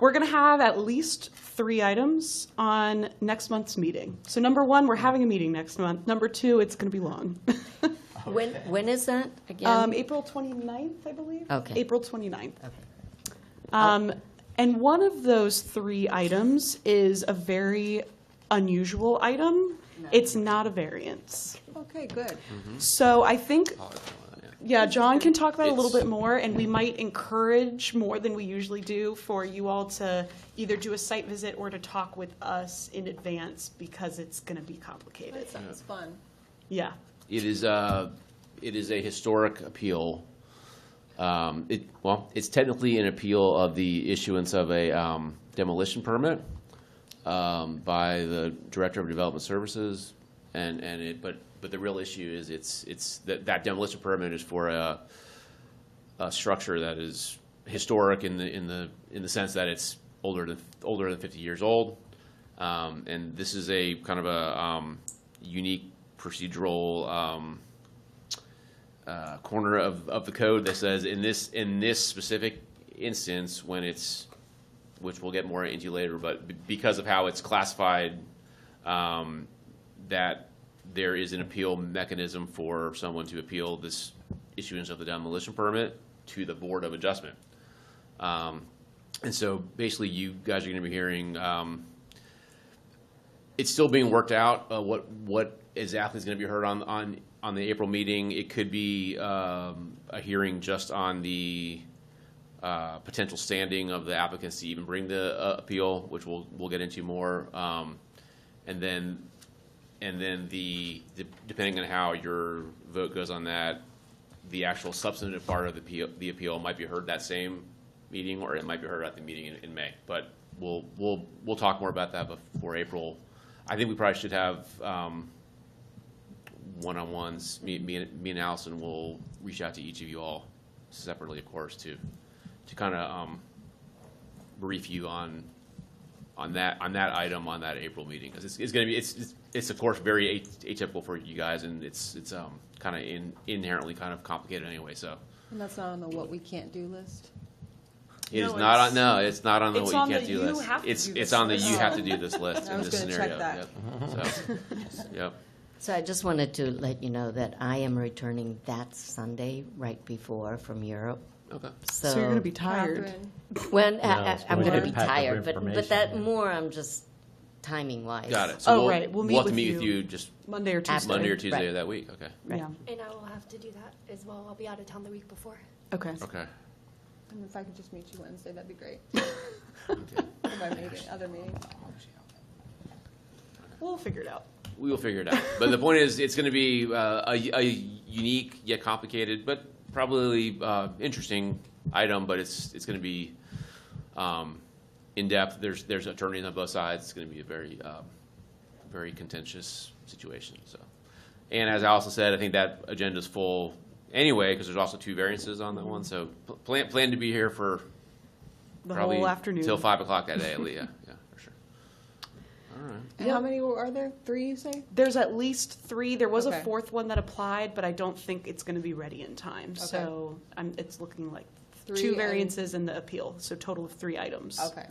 We're going to have at least 3 items on next month's meeting. So number 1, we're having a meeting next month. Number 2, it's going to be long. When is that again? April 29th, I believe. Okay. April 29th. Okay. And one of those 3 items is a very unusual item. It's not a variance. Okay, good. So I think, yeah, John can talk about it a little It's- bit more, and we might encourage more than we usually do for you all to either do a site visit or to talk with us in advance because it's going to be complicated. That sounds fun. Yeah. It is a historic appeal. It's technically an appeal of the issuance of a demolition permit by the Director of Development Services, but the real issue is it's that demolition permit is for a structure that is historic in the sense that it's older than 50 years old, and this is a kind of a unique procedural corner of the code that says in this specific instance which we'll get more into later, but because of how it's classified, that there is an appeal mechanism for someone to appeal this issuance of the demolition permit to the Board of Adjustment. And so basically you guys are going to be hearing, it's still being worked out what exactly is going to be heard on the April meeting. It could be a hearing just on the potential standing of the applicants to even bring the appeal, which we'll get into more, and then depending on how your vote goes on that, the actual substantive part of the appeal might be heard that same meeting, or it might be heard at the meeting in May. But we'll talk more about that before April. I think we probably should have one-on-ones. Me and Allison will reach out to each of you all separately, of course, to kind of brief you on that item on that April meeting, because it's going to be it's of course very atypical for you guys, and it's kind of inherently kind of complicated anyway. So And that's not on the what we can't do list? it's not on it's not on the It's what on you the can't do you list. have to It's do this on the list. you have to do this list I in was this gonna scenario. check that. Yep. So, yep. So I just wanted to let you know that I am returning that Sunday right before from Europe. Okay. So you're going to be tired. Catherine, When Yeah, it's I'm more going to like be packet of tired, but that information. more I'm just timing wise. Got it. So Oh, right. We'll meet have to with meet you. with you just Monday or Tuesday. Monday or Tuesday Right. of that week. Okay. Right. Yeah. And I will have to do that as well. I'll be out of town the week before. Okay. Okay. and if I could just meet you Wednesday, that'd be great. Okay. For my meeting, other meeting. We'll figure it out. We will figure it out. But the point is, it's going to be a unique yet complicated, but probably interesting item. But it's going to be in depth. There's attorneys on both sides. It's going to be a very contentious situation. So, and as Allison said, I think that agenda is full anyway because there's also 2 variances on that one. So plan to be here for The probably whole afternoon. till 5 o'clock that day. Yeah, for sure. All right. And how many are there? 3, you say? There's at least 3. There was Okay. a 4th one that applied, but I don't think it's going to be ready in time. So it's looking like 3 2 and- variances and the appeal. So total of 3 items. Okay.